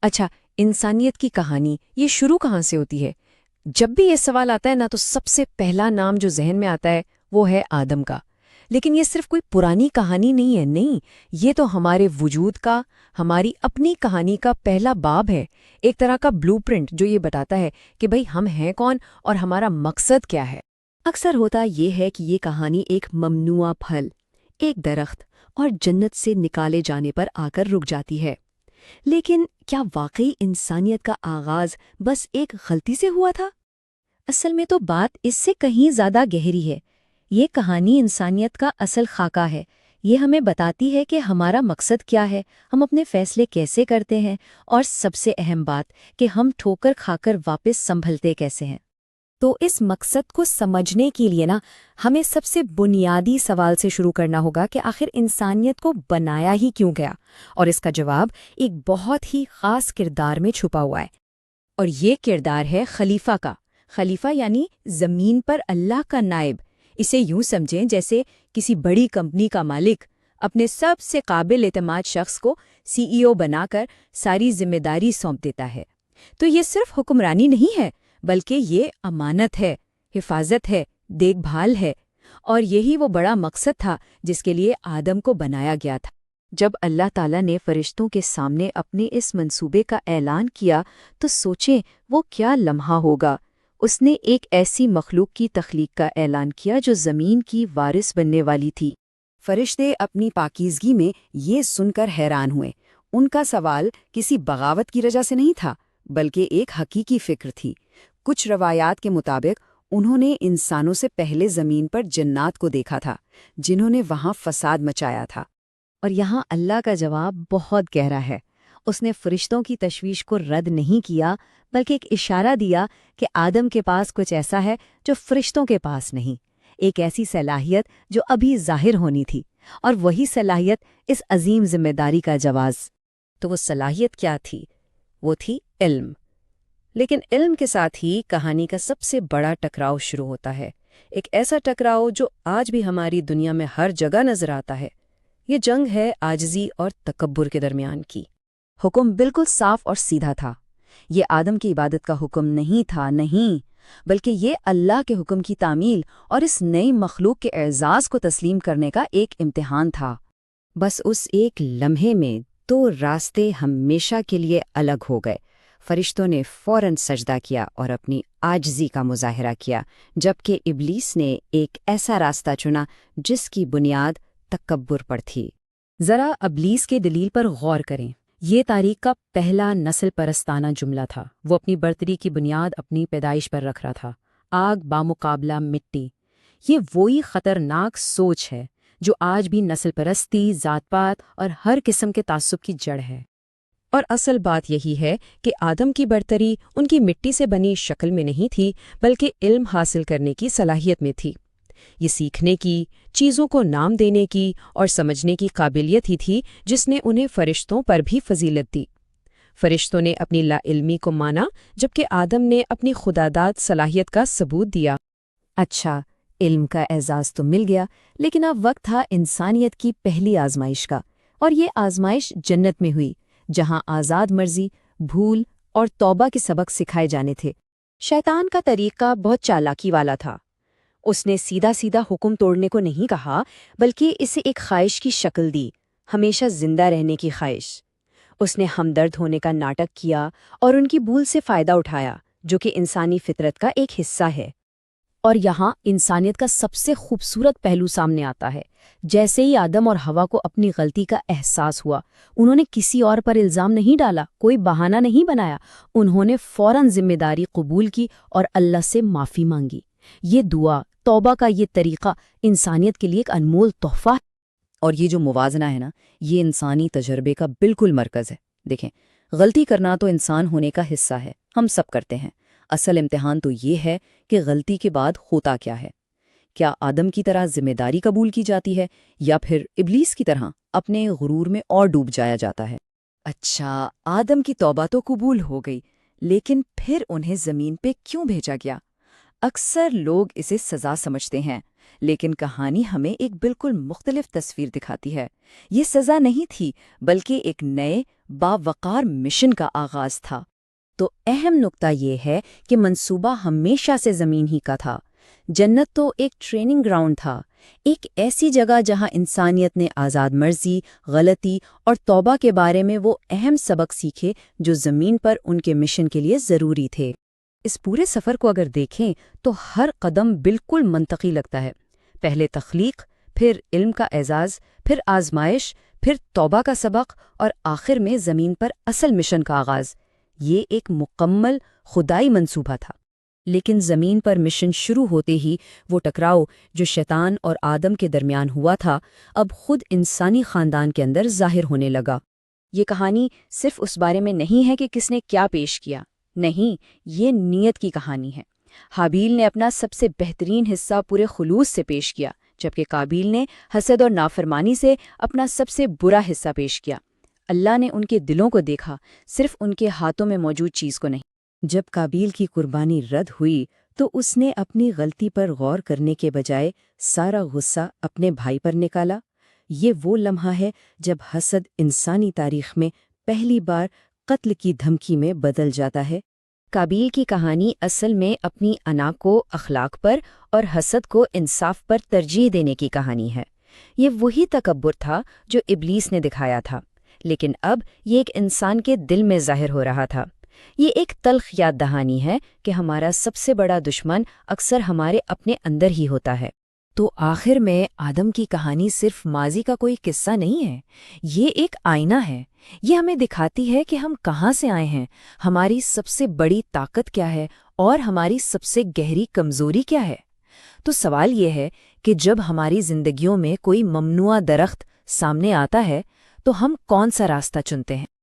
اچھا، انسانیت کی کہانی یہ شروع کہاں سے ہوتی ہے؟ جب بھی یہ سوال آتا ہے نا تو سب سے پہلا نام جو ذہن میں آتا ہے وہ ہے آدم کا۔ لیکن یہ صرف کوئی پرانی کہانی نہیں ہے، نہیں، یہ تو ہمارے وجود کا، ہماری اپنی کہانی کا پہلا باب ہے، ایک طرح کا بلو پرنٹ جو یہ بتاتا ہے کہ بھئی ہم ہیں کون اور ہمارا مقصد کیا ہے۔ اکثر ہوتا یہ ہے کہ یہ کہانی ایک ممنوعہ پھل، ایک درخت اور جنت سے نکالے جانے پر آ کر رک جاتی ہے۔ لیکن کیا واقعی انسانیت کا آغاز بس ایک غلطی سے ہوا تھا؟ اصل میں تو بات اس سے کہیں زیادہ گہری ہے۔ یہ کہانی انسانیت کا اصل خاکہ ہے۔ یہ ہمیں بتاتی ہے کہ ہمارا مقصد کیا ہے، ہم اپنے فیصلے کیسے کرتے ہیں، اور سب سے اہم بات کہ ہم ٹھوکر کھا کر واپس سنبھلتے کیسے ہیں۔ تو اس مقصد کو سمجھنے کے لیے ہمیں سب سے بنیادی سوال سے شروع کرنا ہوگا کہ آخر انسانیت کو بنایا ہی کیوں گیا، اور اس کا جواب ایک بہت ہی خاص کردار میں چھپا ہوا ہے۔ اور یہ کردار ہے خلیفہ کا۔ خلیفہ یعنی زمین پر اللہ کا نائب۔ اسے یوں سمجھیں جیسے کسی بڑی کمپنی کا مالک اپنے سب سے قابل اعتماد شخص کو CEO بنا کر ساری ذمہ داری سونپ دیتا ہے۔ تو یہ صرف حکمرانی نہیں ہے، بلکہ یہ امانت ہے، حفاظت ہے، دیکھ بھال ہے، اور یہی وہ بڑا مقصد تھا جس کے لیے آدم کو بنایا گیا تھا۔ جب اللہ تعالیٰ نے فرشتوں کے سامنے اپنے اس منصوبے کا اعلان کیا تو سوچیں وہ کیا لمحہ ہوگا۔ اس نے ایک ایسی مخلوق کی تخلیق کا اعلان کیا جو زمین کی وارث بننے والی تھی۔ فرشتے اپنی پاکیزگی میں یہ سن کر حیران ہوئے۔ ان کا سوال کسی بغاوت کی وجہ سے نہیں تھا، بلکہ ایک حقیقی فکر تھی۔ کچھ روایات کے مطابق انہوں نے انسانوں سے پہلے زمین پر جنات کو دیکھا تھا، جنہوں نے وہاں فساد مچایا تھا۔ اور یہاں اللہ کا جواب بہت گہرا ہے۔ اس نے فرشتوں کی تشویش کو رد نہیں کیا، بلکہ ایک اشارہ دیا کہ آدم کے پاس کچھ ایسا ہے جو فرشتوں کے پاس نہیں، ایک ایسی صلاحیت جو ابھی ظاہر ہونی تھی، اور وہی صلاحیت اس عظیم ذمہ داری کا جواز۔ تو وہ صلاحیت کیا تھی؟ وہ تھی علم۔ لیکن علم کے ساتھ ہی کہانی کا سب سے بڑا ٹکراؤ شروع ہوتا ہے، ایک ایسا ٹکراؤ جو آج بھی ہماری دنیا میں ہر جگہ نظر آتا ہے۔ یہ جنگ ہے عاجزی اور تکبر کے درمیان کی۔ حکم بالکل صاف اور سیدھا تھا۔ یہ آدم کی عبادت کا حکم نہیں تھا، نہیں، بلکہ یہ اللہ کے حکم کی تعمیل اور اس نئی مخلوق کے اعزاز کو تسلیم کرنے کا ایک امتحان تھا۔ بس اس ایک لمحے میں دو راستے ہمیشہ کے لیے الگ ہو گئے۔ فرشتوں نے فوراً سجدہ کیا اور اپنی عاجزی کا مظاہرہ کیا، جبکہ ابلیس نے ایک ایسا راستہ چنا جس کی بنیاد تکبر پر تھی۔ ذرا ابلیس کے دلیل پر غور کریں۔ یہ تاریخ کا پہلا نسل پرستانہ جملہ تھا۔ وہ اپنی برتری کی بنیاد اپنی پیدائش پر رکھ رہا تھا، آگ بامقابلہ مٹی۔ یہ وہی خطرناک سوچ ہے جو آج بھی نسل پرستی، ذات پات اور ہر قسم کے تعصب کی جڑ ہے۔ اور اصل بات یہی ہے کہ آدم کی برتری ان کی مٹی سے بنی شکل میں نہیں تھی، بلکہ علم حاصل کرنے کی صلاحیت میں تھی۔ یہ سیکھنے کی، چیزوں کو نام دینے کی اور سمجھنے کی قابلیت ہی تھی جس نے انہیں فرشتوں پر بھی فضیلت دی۔ فرشتوں نے اپنی لا علمی کو مانا، جبکہ آدم نے اپنی خداداد صلاحیت کا ثبوت دیا۔ اچھا، علم کا اعزاز تو مل گیا، لیکن اب وقت تھا انسانیت کی پہلی آزمائش کا، اور یہ آزمائش جنت میں ہوئی، جہاں آزاد مرضی، بھول اور توبہ کے سبق سکھائے جانے تھے۔ شیطان کا طریقہ بہت چالاکی والا تھا۔ اس نے سیدھا سیدھا حکم توڑنے کو نہیں کہا، بلکہ اسے ایک خواہش کی شکل دی، ہمیشہ زندہ رہنے کی خواہش۔ اس نے ہمدرد ہونے کا ناٹک کیا اور ان کی بھول سے فائدہ اٹھایا، جو کہ انسانی فطرت کا ایک حصہ ہے۔ اور یہاں انسانیت کا سب سے خوبصورت پہلو سامنے آتا ہے۔ جیسے ہی آدم اور حوا کو اپنی غلطی کا احساس ہوا، انہوں نے کسی اور پر الزام نہیں ڈالا، کوئی بہانہ نہیں بنایا، انہوں نے فوراً ذمہ داری قبول کی اور اللہ سے معافی مانگی۔ یہ دعا، توبہ کا یہ طریقہ انسانیت کے لیے ایک انمول تحفہ ہے۔ اور یہ جو موازنہ ہے نا، یہ انسانی تجربے کا بالکل مرکز ہے۔ دیکھیں، غلطی کرنا تو انسان ہونے کا حصہ ہے، ہم سب کرتے ہیں۔ اصل امتحان تو یہ ہے کہ غلطی کے بعد ہوتا کیا ہے۔ کیا آدم کی طرح ذمہ داری قبول کی جاتی ہے، یا پھر ابلیس کی طرح اپنے غرور میں اور ڈوب جایا جاتا ہے؟ اچھا، آدم کی توبہ تو قبول ہو گئی، لیکن پھر انہیں زمین پہ کیوں بھیجا گیا؟ اکثر لوگ اسے سزا سمجھتے ہیں، لیکن کہانی ہمیں ایک بالکل مختلف تصویر دکھاتی ہے۔ یہ سزا نہیں تھی، بلکہ ایک نئے باوقار مشن کا آغاز تھا۔ تو اہم نقطہ یہ ہے کہ منصوبہ ہمیشہ سے زمین ہی کا تھا۔ جنت تو ایک ٹریننگ گراؤنڈ تھا، ایک ایسی جگہ جہاں انسانیت نے آزاد مرضی، غلطی اور توبہ کے بارے میں وہ اہم سبق سیکھے جو زمین پر ان کے مشن کے لیے ضروری تھے۔ اس پورے سفر کو اگر دیکھیں تو ہر قدم بالکل منطقی لگتا ہے۔ پہلے تخلیق، پھر علم کا اعزاز، پھر آزمائش، پھر توبہ کا سبق اور آخر میں زمین پر اصل مشن کا آغاز۔ یہ ایک مکمل خدائی منصوبہ تھا۔ لیکن زمین پر مشن شروع ہوتے ہی وہ ٹکراؤ جو شیطان اور آدم کے درمیان ہوا تھا، اب خود انسانی خاندان کے اندر ظاہر ہونے لگا۔ یہ کہانی صرف اس بارے میں نہیں ہے کہ کس نے کیا پیش کیا، نہیں، یہ نیت کی کہانی ہے۔ حابیل نے اپنا سب سے بہترین حصہ پورے خلوص سے پیش کیا، جبکہ قابیل نے حسد اور نافرمانی سے اپنا سب سے برا حصہ پیش کیا۔ اللہ نے ان کے دلوں کو دیکھا، صرف ان کے ہاتھوں میں موجود چیز کو نہیں۔ جب قابیل کی قربانی رد ہوئی تو اس نے اپنی غلطی پر غور کرنے کے بجائے سارا غصہ اپنے بھائی پر نکالا۔ یہ وہ لمحہ ہے جب حسد انسانی تاریخ میں پہلی بار قتل کی دھمکی میں بدل جاتا ہے۔ قابیل کی کہانی اصل میں اپنی انا کو اخلاق پر اور حسد کو انصاف پر ترجیح دینے کی کہانی ہے۔ یہ وہی تکبر تھا جو ابلیس نے دکھایا تھا، لیکن اب یہ ایک انسان کے دل میں ظاہر ہو رہا تھا۔ یہ ایک تلخ یاد دہانی ہے کہ ہمارا سب سے بڑا دشمن اکثر ہمارے اپنے اندر ہی ہوتا ہے۔ تو آخر میں آدم کی کہانی صرف ماضی کا کوئی قصہ نہیں ہے، یہ ایک آئینہ ہے۔ یہ ہمیں دکھاتی ہے کہ ہم کہاں سے آئے ہیں، ہماری سب سے بڑی طاقت کیا ہے اور ہماری سب سے گہری کمزوری کیا ہے۔ تو سوال یہ ہے کہ جب ہماری زندگیوں میں کوئی ممنوع درخت سامنے آتا ہے تو ہم کون سا راستہ چنتے ہیں؟